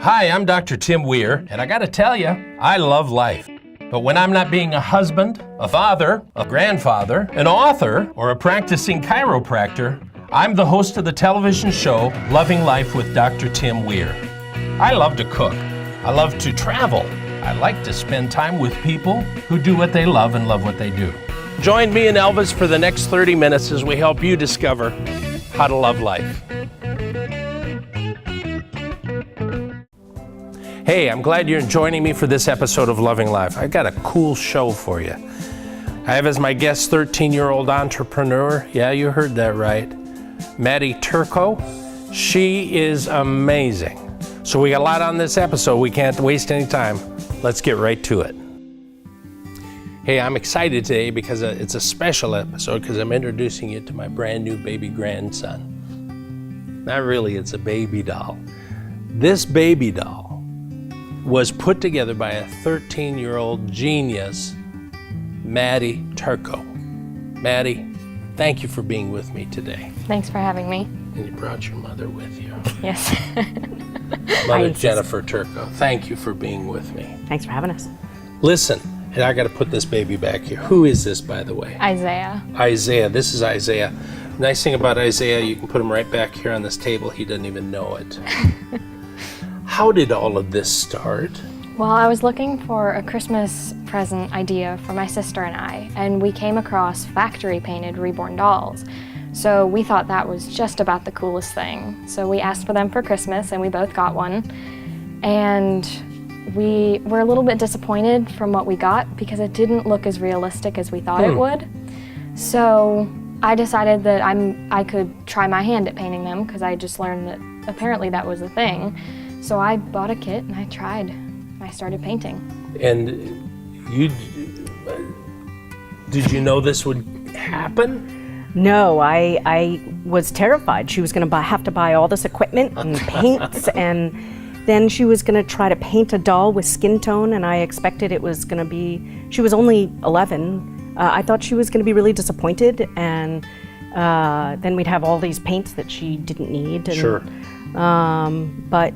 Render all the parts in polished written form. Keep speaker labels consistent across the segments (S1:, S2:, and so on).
S1: Hi, I'm Dr. Tim Weir, and I gotta tell you, I love life. But when I'm not being a husband, a father, a grandfather, an author, or a practicing chiropractor, I'm the host of the television show Loving Life with Dr. Tim Weir. I love to cook. I love to travel. I like to spend time with people who do what they love and love what they do. Join me and Elvis for the next 30 minutes as we help you discover how to love life. Hey, I'm glad you're joining me for this episode of Loving Life. I've got a cool show for you. I have as my guest 13-year-old entrepreneur. Yeah, you heard that right. Maddie Turco. She is amazing. So we got a lot on this episode. We can't waste any time. Let's get right to it. Hey, I'm excited today because it's a special episode because I'm introducing you to my brand new baby grandson. Not really, it's a baby doll. This baby doll was put together by a 13-year-old genius, Maddie Turco. Maddie, thank you for being with me today.
S2: Thanks for having me.
S1: And you brought your mother with you.
S2: Yes.
S1: Mother Jennifer Turco, thank you for being with me.
S3: Thanks for having us.
S1: Listen, and I got to put this baby back here. Who is this, by the way?
S2: Isaiah.
S1: Isaiah. This is Isaiah. Nice thing about Isaiah, you can put him right back here on this table. He doesn't even know it. How did all of this start?
S2: Well, I was looking for a Christmas present idea for my sister and I, and we came across factory painted reborn dolls. So we thought that was just about the coolest thing. So we asked for them for Christmas, and we both got one. And we were a little bit disappointed from what we got because it didn't look as realistic as we thought it would. So I decided that I could try my hand at painting them because I just learned that apparently that was a thing. So I bought a kit and I tried. I started painting.
S1: And did you know this would happen?
S3: No, I was terrified. She was going to have to buy all this equipment and paints, and then she was going to try to paint a doll with skin tone, and I expected it was going to be, she was only 11. I thought she was going to be really disappointed, and then we'd have all these paints that she didn't need. And,
S1: Sure.
S3: But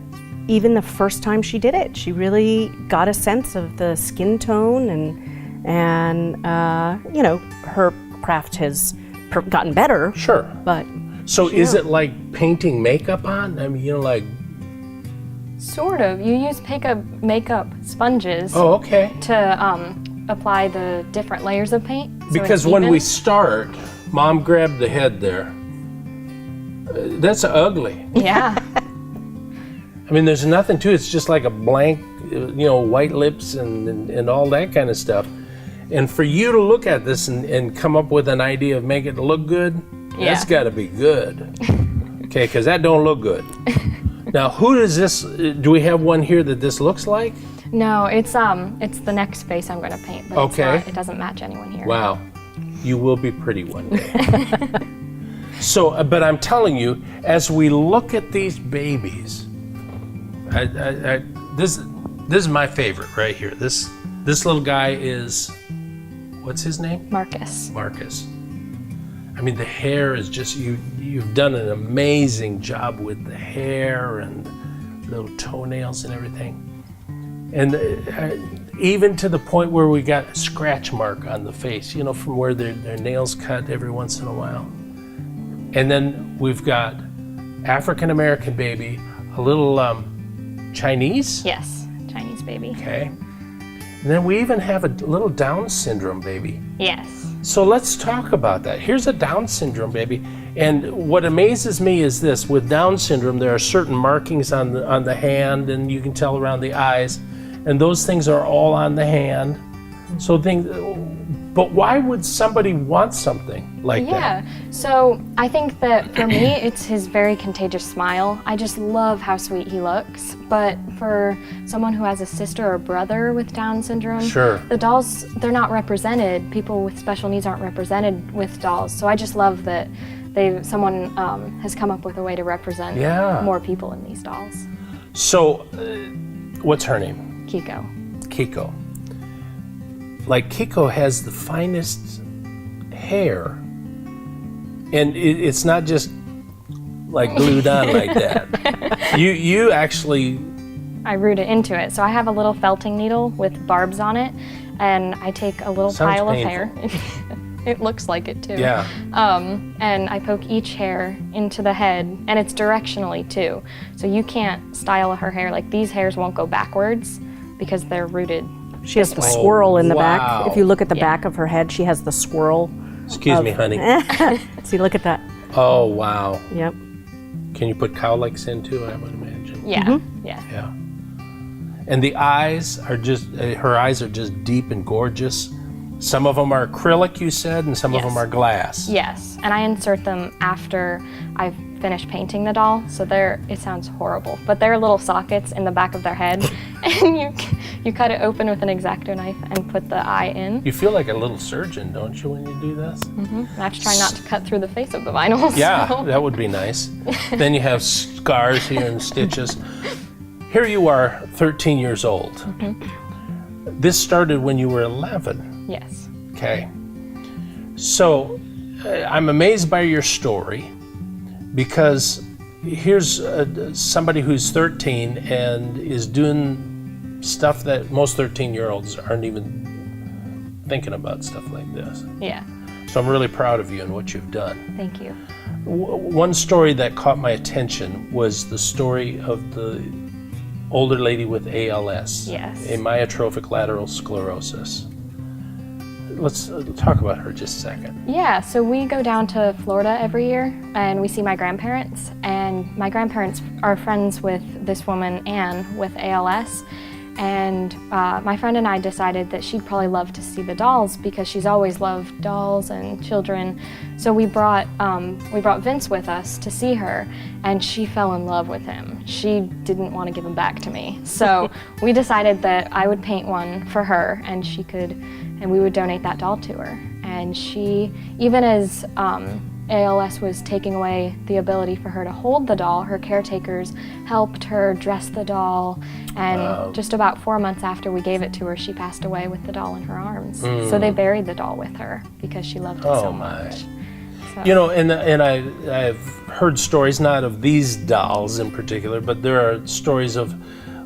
S3: even the first time she did it, she really got a sense of the skin tone, and you know, her craft has gotten better.
S1: Sure.
S3: But
S1: so is it like painting makeup on? I mean, you know, like...
S2: Sort of. You use makeup sponges
S1: Oh, okay.
S2: to apply the different layers of paint. So
S1: Because
S2: it's
S1: when
S2: even.
S1: we start, Mom grabbed the head there. That's ugly.
S2: Yeah.
S1: I mean, there's nothing to it. It's just like a blank, you know, white lips and all that kind of stuff. And for you to look at this and come up with an idea of make it look good, that's got to be good. Okay, because that don't look good. Now, who does this, do we have one here that this looks like?
S2: No, it's the next face I'm going to paint, but
S1: Okay.
S2: it doesn't match anyone here.
S1: Wow, you will be pretty one day. So, but I'm telling you, as we look at these babies, this is my favorite right here. This little guy is, what's his name?
S2: Marcus.
S1: Marcus. I mean, the hair is just, you've done an amazing job with the hair and little toenails and everything. And even to the point where we got a scratch mark on the face, you know, from where their nails cut every once in a while. And then we've got African-American baby, a little Chinese?
S2: Yes, Chinese baby.
S1: Okay. And then we even have a little Down syndrome baby.
S2: Yes.
S1: So let's talk about that. Here's a Down syndrome baby. And what amazes me is this, with Down syndrome, there are certain markings on the hand, and you can tell around the eyes, and those things are all on the hand. So but why would somebody want something like that?
S2: Yeah, so I think that for me, it's his very contagious smile. I just love how sweet he looks. But for someone who has a sister or brother with Down syndrome,
S1: Sure.
S2: the dolls, they're not represented. People with special needs aren't represented with dolls. So I just love that someone has come up with a way to represent more people in these dolls.
S1: So, what's her name?
S2: Kiko.
S1: Kiko. Like, Kiko has the finest hair, and it's not just like glued on like that. You actually
S2: I root it into it. So I have a little felting needle with barbs on it, and I take a little
S1: Sounds
S2: pile
S1: painful.
S2: of hair. It looks like it too.
S1: Yeah.
S2: And I poke each hair into the head, and it's directionally too. So you can't style her hair. Like, these hairs won't go backwards because they're rooted.
S3: She has the
S2: this way.
S3: swirl in the
S1: wow.
S3: back. If you look at the
S2: Yeah.
S3: back of her head, she has the swirl.
S1: Excuse me, honey.
S3: See, look at that.
S1: Oh, wow.
S3: Yep.
S1: Can you put cowlicks in too, I would imagine?
S2: Yeah, yeah.
S1: Yeah. And the eyes are just, her eyes are just deep and gorgeous. Some of them are acrylic, you said, and some of
S2: Yes.
S1: them are glass.
S2: Yes, and I insert them after I've finished painting the doll, so it sounds horrible, but they're little sockets in the back of their head, and you cut it open with an X-Acto knife and put the eye in.
S1: You feel like a little surgeon, don't you, when you do this?
S2: And I have to try not to cut through the face of the vinyl.
S1: Yeah,
S2: so-
S1: that would be nice. Then you have scars here and stitches. Here you are, 13 years old. This started when you were 11.
S2: Yes.
S1: Okay. So I'm amazed by your story, because here's somebody who's 13 and is doing stuff that most 13-year-olds aren't even thinking about, stuff like this.
S2: Yeah.
S1: So I'm really proud of you and what you've done.
S2: Thank you.
S1: One story that caught my attention was the story of the older lady with ALS,
S2: Yes.
S1: amyotrophic lateral sclerosis. Let's talk about her just a second.
S2: Yeah, so we go down to Florida every year and we see my grandparents, and my grandparents are friends with this woman, Anne, with ALS, and my friend and I decided that she'd probably love to see the dolls because she's always loved dolls and children. So we brought Vince with us to see her, and she fell in love with him. She didn't want to give him back to me. So we decided that I would paint one for her, and we would donate that doll to her. And she, even as ALS was taking away the ability for her to hold the doll, her caretakers helped her dress the doll, and just about 4 months after we gave it to her, she passed away with the doll in her arms. So they buried the doll with her because she loved it so much. So,
S1: You know, and I've heard stories, not of these dolls in particular, but there are stories of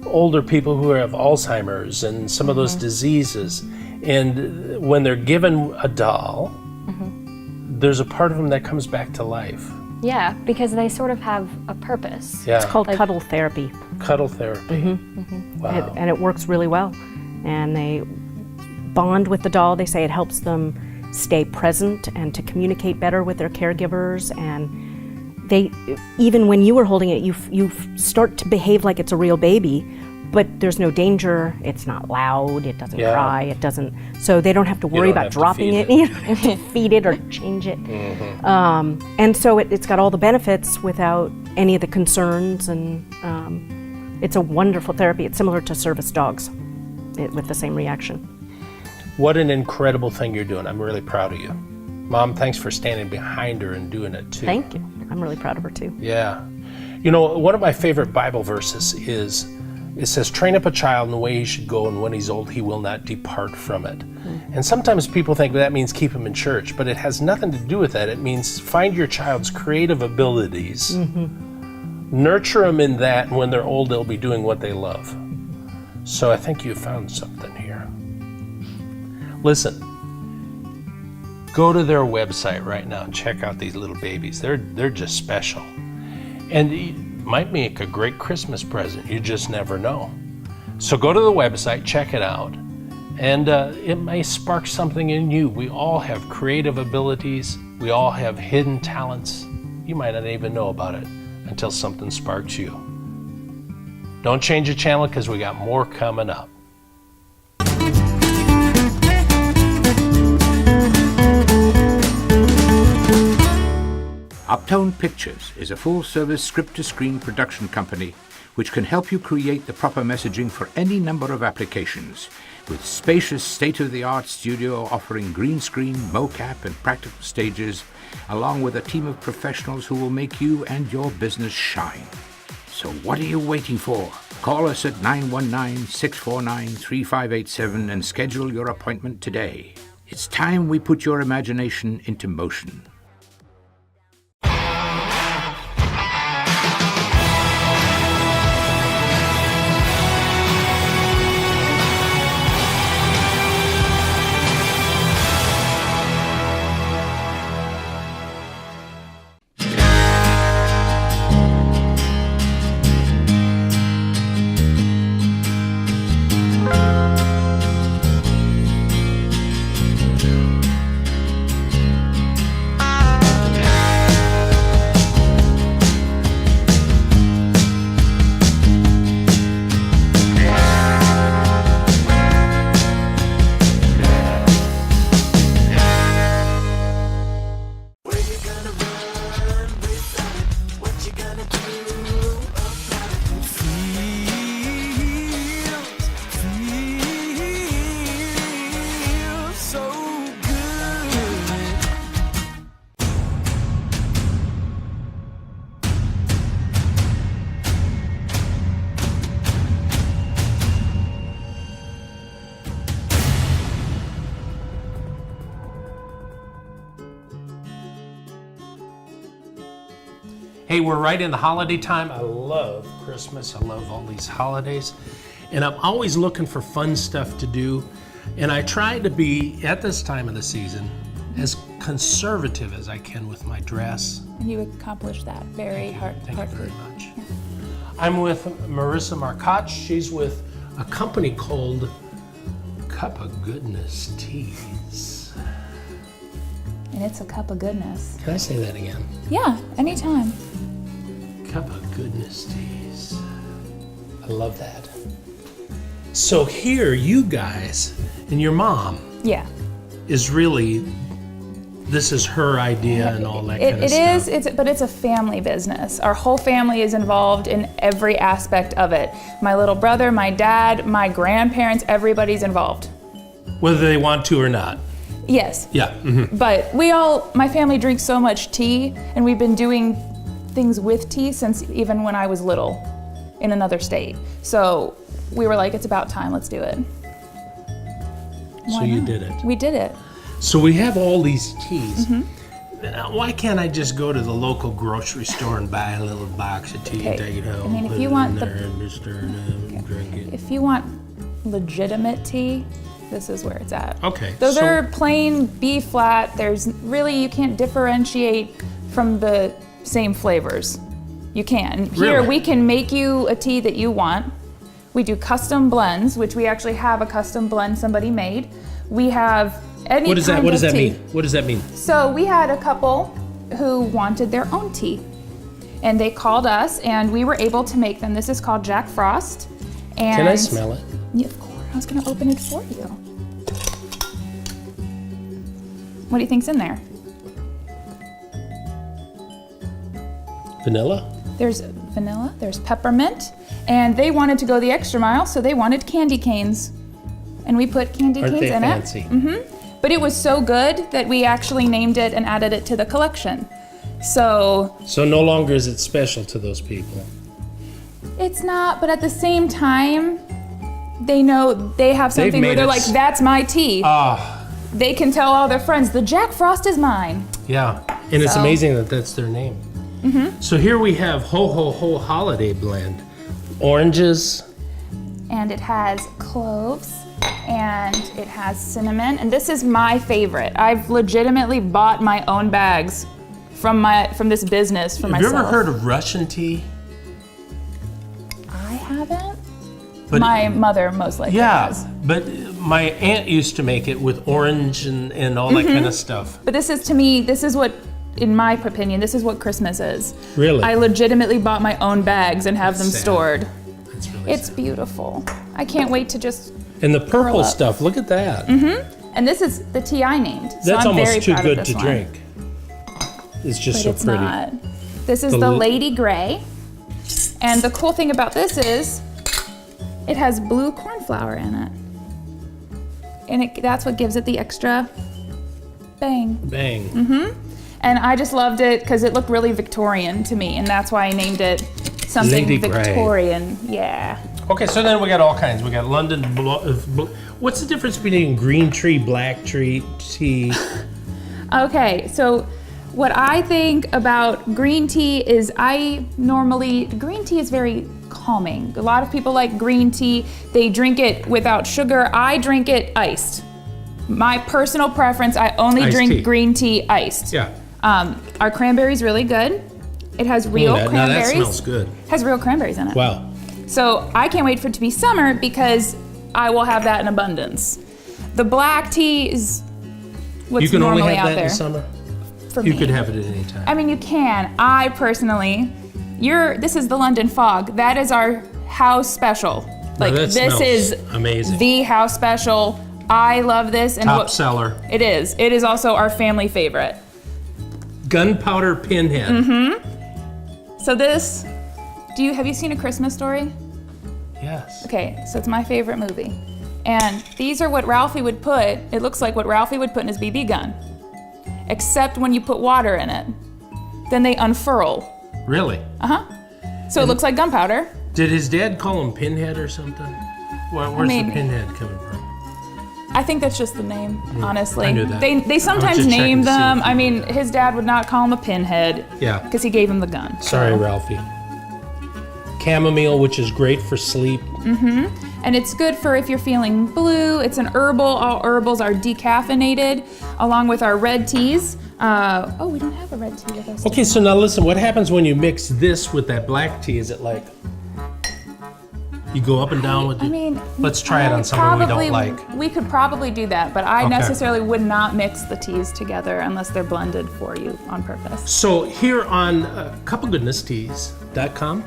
S1: older people who have Alzheimer's and some of those diseases. And when they're given a doll, there's a part of them that comes back to life.
S2: yeah, because they sort of have a purpose.
S1: Yeah,
S3: It's called cuddle therapy.
S1: cuddle therapy. Wow.
S3: And it works really well. And they bond with the doll. They say it helps them stay present and to communicate better with their caregivers. And they, even when you were holding it, you start to behave like it's a real baby, but there's no danger. It's not loud. It doesn't cry. It doesn't. So they don't have to worry
S1: don't
S3: about
S1: have to
S3: dropping
S1: feed
S3: it. You don't have to feed it or change it. And so it's got all the benefits without any of the concerns, and it's a wonderful therapy. It's similar to service dogs with the same reaction.
S1: What an incredible thing you're doing. I'm really proud of you. Mom, thanks for standing behind her and doing it too.
S3: Thank you. I'm really proud of her too.
S1: Yeah. You know, one of my favorite Bible verses is, it says, train up a child in the way he should go, and when he's old, he will not depart from it. And sometimes people think that means keep him in church, but it has nothing to do with that. It means find your child's creative abilities, nurture them in that, and when they're old, they'll be doing what they love. So I think you found something here. Listen, go to their website right now and check out these little babies. They're just special. And it might make a great Christmas present. You just never know. So go to the website, check it out, and it may spark something in you. We all have creative abilities. We all have hidden talents. You might not even know about it until something sparks you. Don't change the channel, because we got more coming up.
S4: Uptone Pictures is a full-service script-to-screen production company which can help you create the proper messaging for any number of applications, with spacious state-of-the-art studio offering green screen, mocap, and practical stages, along with a team of professionals who will make you and your business shine. So what are you waiting for? Call us at 919-649-3587 and schedule your appointment today. It's time we put your imagination into motion.
S1: Hey, we're right in the holiday time. I love Christmas. I love all these holidays. And I'm always looking for fun stuff to do. And I try to be, at this time of the season, as conservative as I can with my dress.
S5: And you accomplished that very
S1: Thank you very
S5: heartily.
S1: much. I'm with Marissa Markoch. She's with a company called Cup of Goodness Teas.
S5: And it's a cup of goodness.
S1: Can I say that again?
S5: Yeah, anytime.
S1: Cup of Goodness Teas. I love that. So here, you guys and your mom
S5: Yeah.
S1: is really, this is her idea and all that kind of
S5: It
S1: stuff.
S5: is, but it's a family business. Our whole family is involved in every aspect of it. My little brother, my dad, my grandparents, everybody's involved.
S1: Whether they want to or not.
S5: Yes.
S1: Yeah.
S5: But my family drinks so much tea, and we've been doing things with tea since even when I was little in another state. So we were like, it's about time, let's do it.
S1: So
S5: Why
S1: you
S5: not?
S1: did it.
S5: We did it.
S1: So we have all these teas.
S5: Mm-hmm.
S1: Now, why can't I just go to the local grocery store and buy a little box of tea and
S5: Okay.
S1: take it home?
S5: I mean, if
S1: put
S5: you
S1: it
S5: want
S1: in
S5: the-
S1: there and just stir it up and drink it.
S5: If you want legitimate tea, this is where it's at.
S1: Okay,
S5: Those
S1: so-
S5: are plain B flat. There's really, you can't differentiate from the same flavors. You can. Here,
S1: Really?
S5: we can make you a tea that you want. We do custom blends, which we actually have a custom blend somebody made. We have any
S1: What does that?
S5: kind
S1: What does
S5: of
S1: that
S5: tea.
S1: mean? What does that mean?
S5: So we had a couple who wanted their own tea, and they called us, and we were able to make them. This is called Jack Frost. And
S1: Can I smell it?
S5: Yeah, of course. I was gonna open it for you. What do you think's in there?
S1: Vanilla?
S5: There's vanilla, there's peppermint, and they wanted to go the extra mile, so they wanted candy canes. And we put candy
S1: Aren't
S5: canes
S1: they
S5: in
S1: fancy?
S5: it. But it was so good that we actually named it and added it to the collection. So
S1: So no longer is it special to those people.
S5: it's not, but at the same time, they know they have
S1: They've
S5: something where
S1: made
S5: they're
S1: it
S5: like, that's my tea.
S1: Ah,
S5: They can tell all their friends, the Jack Frost is mine.
S1: yeah. And it's
S5: So-
S1: amazing that that's their name. So here we have Ho Ho Ho Holiday Blend. Oranges.
S5: And it has cloves and it has cinnamon, and this is my favorite. I've legitimately bought my own bags from this business for
S1: Have
S5: myself.
S1: you ever heard of Russian tea?
S5: I haven't.
S1: But
S5: My mother most likely
S1: yeah,
S5: has.
S1: but my aunt used to make it with orange and all that kind of stuff.
S5: But this is, to me, this is what, in my opinion, this is what Christmas is.
S1: Really?
S5: I legitimately bought my own bags and have them
S1: sad.
S5: stored.
S1: That's really
S5: It's
S1: sad.
S5: beautiful. I can't wait to just,
S1: And the purple
S5: up.
S1: stuff, look at that.
S5: and this is the tea I named. So
S1: That's
S5: I'm very
S1: almost too
S5: proud
S1: good
S5: of
S1: to
S5: this one.
S1: drink. It's just
S5: But
S1: so
S5: it's
S1: pretty.
S5: not. This is
S1: The
S5: the
S1: l-
S5: Lady Grey. And the cool thing about this is it has blue cornflower in it. And that's what gives it the extra bang.
S1: Bang.
S5: And I just loved it because it looked really Victorian to me, and that's why I named it something
S1: Lady Grey.
S5: Victorian. Yeah.
S1: Okay, so then we got all kinds. We got London. What's the difference between green tree, black tree tea?
S5: Okay, so what I think about green tea is green tea is very calming. A lot of people like green tea. They drink it without sugar. I drink it iced. My personal preference, I only
S1: Iced
S5: drink
S1: tea.
S5: green tea iced.
S1: Yeah.
S5: Our cranberry's really good. It has real
S1: Now that
S5: cranberries.
S1: smells good.
S5: Has real cranberries in it.
S1: Wow.
S5: So I can't wait for it to be summer because I will have that in abundance. The black tea is what's
S1: You can only
S5: normally
S1: have
S5: out
S1: that
S5: there
S1: in summer?
S5: for
S1: You
S5: me.
S1: could have it at any time.
S5: I mean, you can. I personally, this is the London Fog. That is our house special. Like
S1: that
S5: this
S1: smells
S5: is
S1: amazing.
S5: the house special. I love this, and
S1: Top seller.
S5: it is. It is also our family favorite.
S1: Gunpowder pinhead.
S5: So this, have you seen A Christmas Story?
S1: Yes.
S5: Okay, so it's my favorite movie. And these are what Ralphie would put, it looks like what Ralphie would put in his BB gun. Except when you put water in it. Then they unfurl.
S1: Really?
S5: So it looks like gunpowder.
S1: Did his dad call him Pinhead or something? Where's
S5: mean-
S1: the pinhead coming from?
S5: I think that's just the name, honestly.
S1: I knew that.
S5: They sometimes
S1: just
S5: name
S1: checking to see
S5: them.
S1: if-
S5: I mean, his dad would not call him a pinhead.
S1: Yeah.
S5: Because he gave him the gun.
S1: Sorry, Ralphie. Chamomile, which is great for sleep.
S5: And it's good for if you're feeling blue. It's an herbal. All herbals are decaffeinated, along with our red teas. Oh, we don't have a red tea with us.
S1: Okay, so now listen, what happens when you mix this with that black tea? Is it like you go up and down with it?
S5: I mean,
S1: let's try it on someone we don't like.
S5: We could probably do that, but I
S1: Okay.
S5: necessarily would not mix the teas together unless they're blended for you on purpose.
S1: So here on cupofgoodnessteas.com,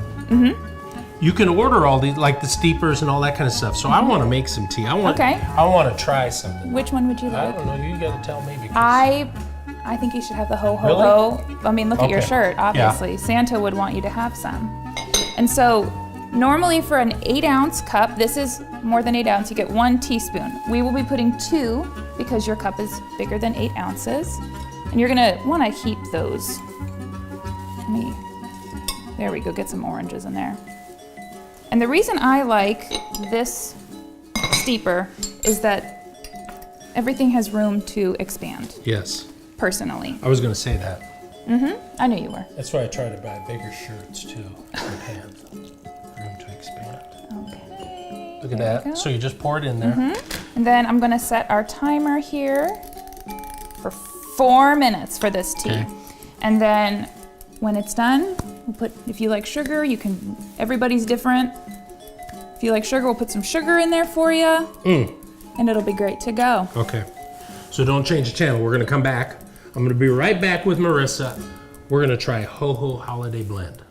S1: you can order all these, like the steepers and all that kind of stuff. So I want to make some tea. I want to try something.
S5: Which one would you
S1: I
S5: like?
S1: don't know. You got to tell me. Because
S5: I think you should have the ho ho
S1: Really?
S5: ho. I mean, look at your
S1: Okay.
S5: shirt, obviously. Santa would want you to have some. And so normally for an 8-ounce cup, this is more than 8 ounces, you get 1 teaspoon. We will be putting 2 because your cup is bigger than 8 ounces. And you're gonna wanna heat those. There we go, get some oranges in there. And the reason I like this steeper is that everything has room to expand,
S1: yes,
S5: personally.
S1: I was going to say that.
S5: I knew you were.
S1: That's why I try to buy bigger shirts too and pants. Room to expand.
S5: Okay.
S1: Look at
S5: There we go.
S1: that. So you just pour it in there.
S5: And then I'm gonna set our timer here for 4 minutes for this tea.
S1: Okay.
S5: And then when it's done, we'll put, if you like sugar, you can, everybody's different. If you like sugar, we'll put some sugar in there for you. And it'll be great to go.
S1: Okay. So don't change the channel. We're going to come back. I'm going to be right back with Marissa. We're going to try Ho Ho Holiday Blend.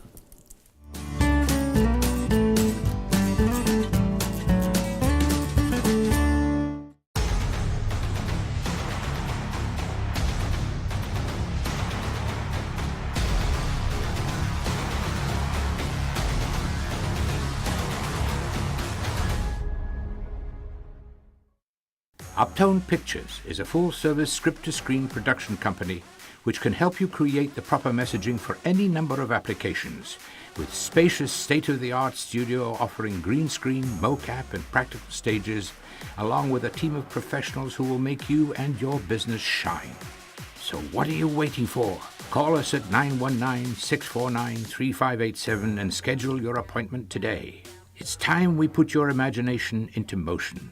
S4: Uptone Pictures is a full-service script-to-screen production company which can help you create the proper messaging for any number of applications, with spacious state-of-the-art studio offering green screen, mocap, and practical stages, along with a team of professionals who will make you and your business shine. So what are you waiting for? Call us at 919-649-3587 and schedule your appointment today. It's time we put your imagination into motion.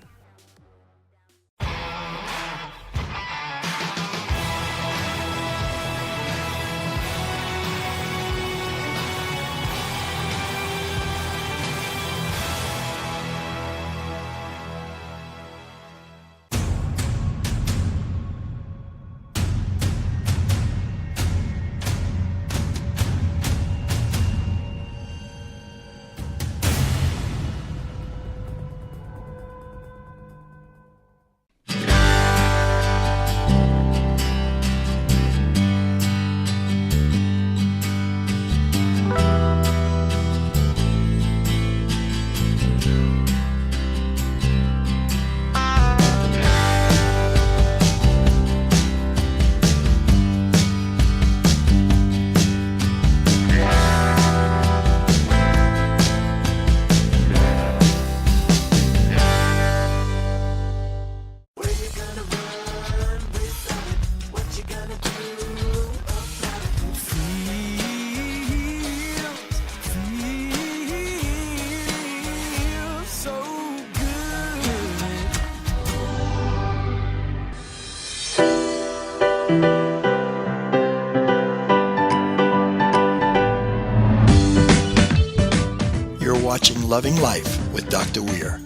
S6: You're watching Loving Life with Dr. Weir.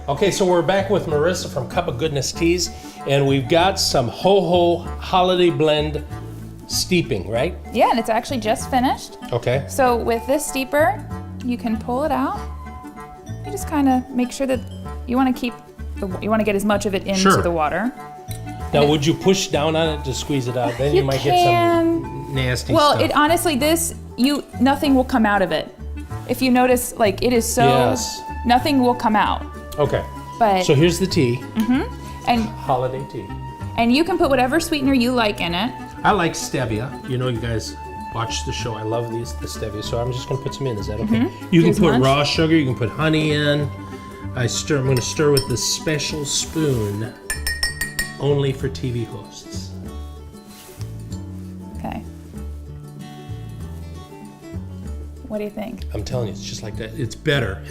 S1: Okay, so we're back with Marissa from Cup of Goodness Teas, and we've got some Ho Ho Holiday Blend steeping, right?
S5: Yeah, and it's actually just finished.
S1: Okay.
S5: So with this steeper, you can pull it out. You just kind of make sure that you want to you want to get as much of it into
S1: Sure.
S5: the water.
S1: Now, would you push down on it to squeeze it out? Then you might get some nasty
S5: Well,
S1: stuff.
S5: it honestly, nothing will come out of it. If you notice, like, it is so,
S1: Yes.
S5: nothing will come out.
S1: Okay.
S5: But,
S1: So here's the tea.
S5: and
S1: Holiday tea.
S5: you can put whatever sweetener you like in it.
S1: I like stevia. You know, you guys watch the show. I love the stevia, so I'm just going to put some in. Is that okay? You can
S5: As
S1: put
S5: much?
S1: raw sugar. You can put honey in. I'm going to stir with this special spoon only for TV hosts.
S5: Okay. What do you think?
S1: I'm telling you, it's just like that. It's better.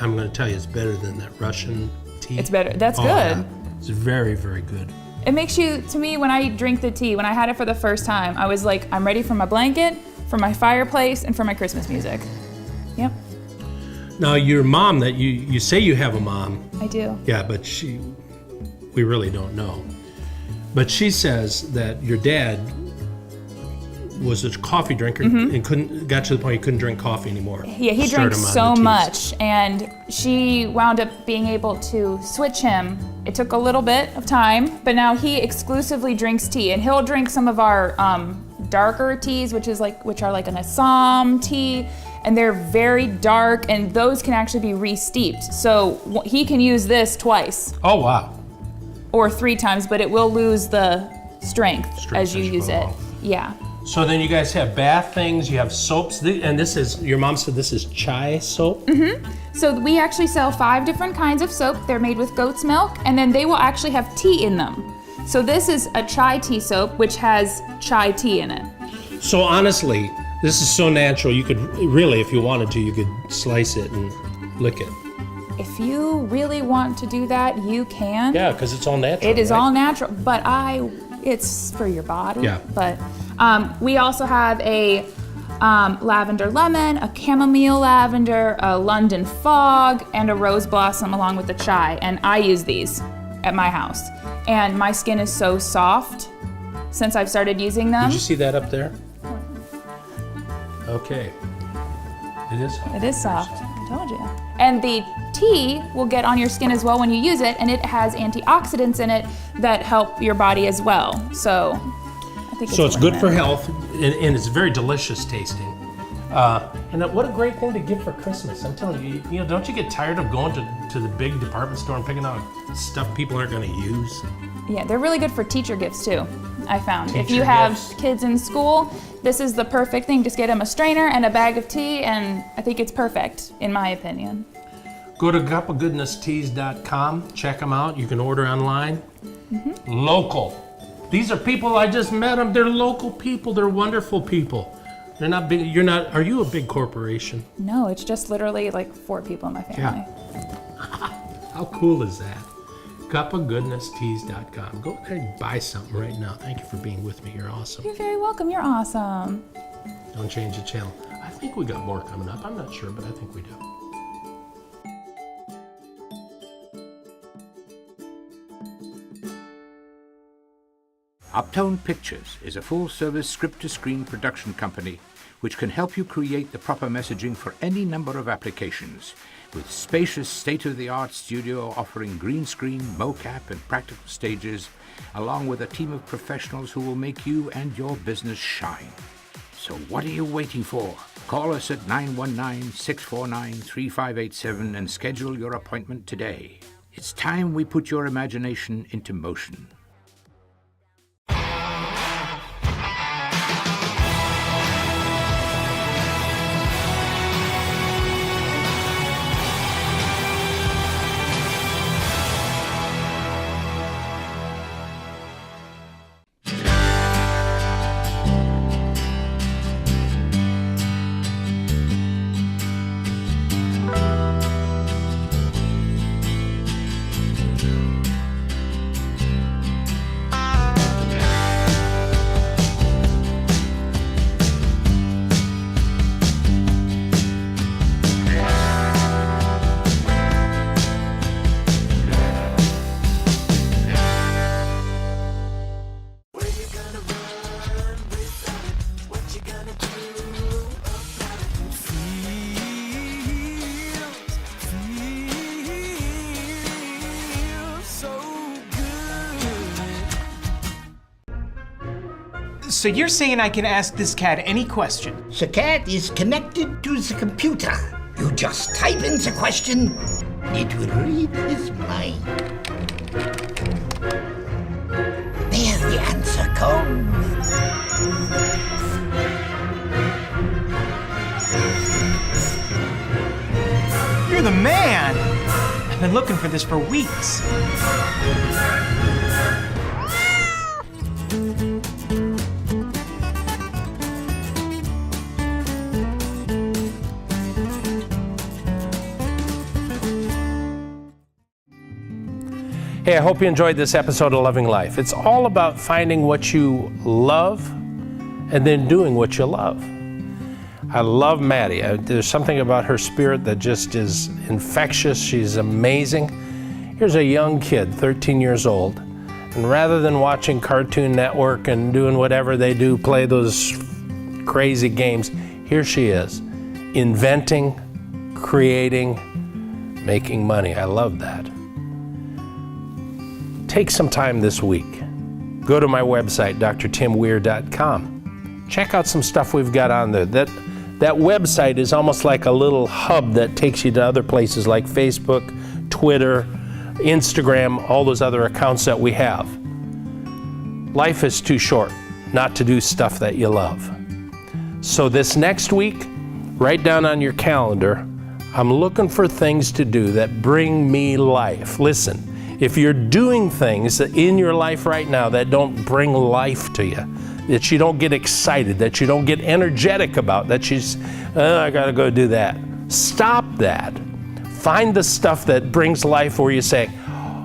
S1: I'm going to tell you, it's better than that Russian tea.
S5: It's better. That's good.
S1: Yeah. It's very, very good.
S5: It makes you, to me, when I drink the tea, when I had it for the first time, I was like, I'm ready for my blanket, for my fireplace, and for my Christmas music. Yep.
S1: Now, your mom, that you say you have a mom.
S5: I do.
S1: Yeah, but we really don't know. But she says that your dad was a coffee drinker and got to the point he couldn't drink coffee anymore.
S5: Yeah, he drank so much, and she wound up being able to switch him. It took a little bit of time, but now he exclusively drinks tea, and he'll drink some of our darker teas, which are like an Assam tea, and they're very dark, and those can actually be re-steeped. So he can use this twice.
S1: Oh, wow.
S5: Or 3 times, but it will lose the strength as you use it. Yeah.
S1: So then you guys have bath things, you have soaps, and this is, your mom said this is chai soap?
S5: So we actually sell 5 different kinds of soap. They're made with goat's milk, and then they will actually have tea in them. So this is a chai tea soap, which has chai tea in it.
S1: So honestly, this is so natural, you could really, if you wanted to, you could slice it and lick it.
S5: If you really want to do that, you can.
S1: Yeah, because it's all natural.
S5: It is
S1: right?
S5: all natural, but it's for your body.
S1: Yeah.
S5: But we also have a lavender lemon, a chamomile lavender, a London fog, and a rose blossom along with the chai. And I use these at my house. And my skin is so soft since I've started using them.
S1: Did you see that up there? Okay. It is soft.
S5: It is soft, I told you. And the tea will get on your skin as well when you use it, and it has antioxidants in it that help your body as well. So I think
S1: So it's good for health, and it's very delicious tasting. And what a great thing to give for Christmas. I'm telling you, don't you get tired of going to the big department store and picking out stuff people aren't going to use?
S5: Yeah, they're really good for teacher gifts too, I found. If
S1: Teacher
S5: you have
S1: gifts.
S5: kids in school, this is the perfect thing. Just get them a strainer and a bag of tea, and I think it's perfect, in my opinion.
S1: Go to cupofgoodnessteas.com, check them out. You can order online. Local. These are people, I just met them. They're local people. They're wonderful people. They're not big. Are you a big corporation?
S5: No, it's just literally like 4 people in my family.
S1: How cool is that? Cupofgoodnessteas.com. Go there and buy something right now. Thank you for being with me. You're awesome.
S5: You're very welcome. You're awesome.
S1: Don't change the channel. I think we got more coming up. I'm not sure, but I think we do.
S4: Uptone Pictures is a full-service script-to-screen production company which can help you create the proper messaging for any number of applications, with spacious state-of-the-art studio offering green screen, mocap, and practical stages, along with a team of professionals who will make you and your business shine. So what are you waiting for? Call us at 919-649-3587 and schedule your appointment today. It's time we put your imagination into motion.
S7: So you're saying I can ask this cat any question?
S8: The cat is connected to the computer. You just type in the question, it will read his mind. There the answer comes.
S7: You're the man! I've been looking for this for weeks.
S1: Hey, I hope you enjoyed this episode of Loving Life. It's all about finding what you love and then doing what you love. I love Maddie. There's something about her spirit that just is infectious. She's amazing. Here's a young kid, 13 years old, and rather than watching Cartoon Network and doing whatever they do, play those crazy games, here she is, inventing, creating, making money. I love that. Take some time this week. Go to my website, drtimweir.com. Check out some stuff we've got on there. That website is almost like a little hub that takes you to other places like Facebook, Twitter, Instagram, all those other accounts that we have. Life is too short not to do stuff that you love. So this next week, write down on your calendar, I'm looking for things to do that bring me life. Listen. If you're doing things in your life right now that don't bring life to you, that you don't get excited, that you don't get energetic about, that I gotta go do that. Stop that. Find the stuff that brings life where you say,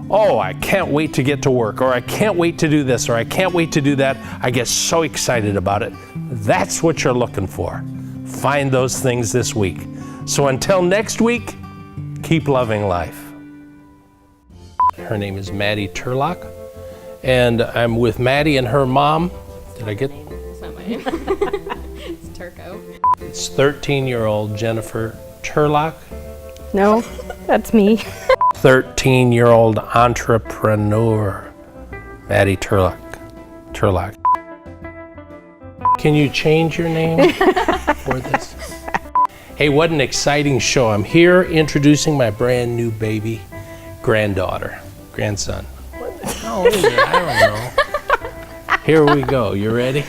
S1: oh, I can't wait to get to work, or I can't wait to do this, or I can't wait to do that. I get so excited about it. That's what you're looking for. Find those things this week. So until next week, keep loving life. Her name is Maddie Turlock, and I'm with Maddie and her mom. Did I get?
S9: It's not my name. It's Turco.
S1: It's 13-year-old Jennifer Turlock.
S3: No, that's me.
S1: 13-year-old entrepreneur, Maddie Turlock. Can you change your name for this? Hey, what an exciting show. I'm here introducing my brand new baby grandson. What the hell is it? I don't know. Here we go. You ready?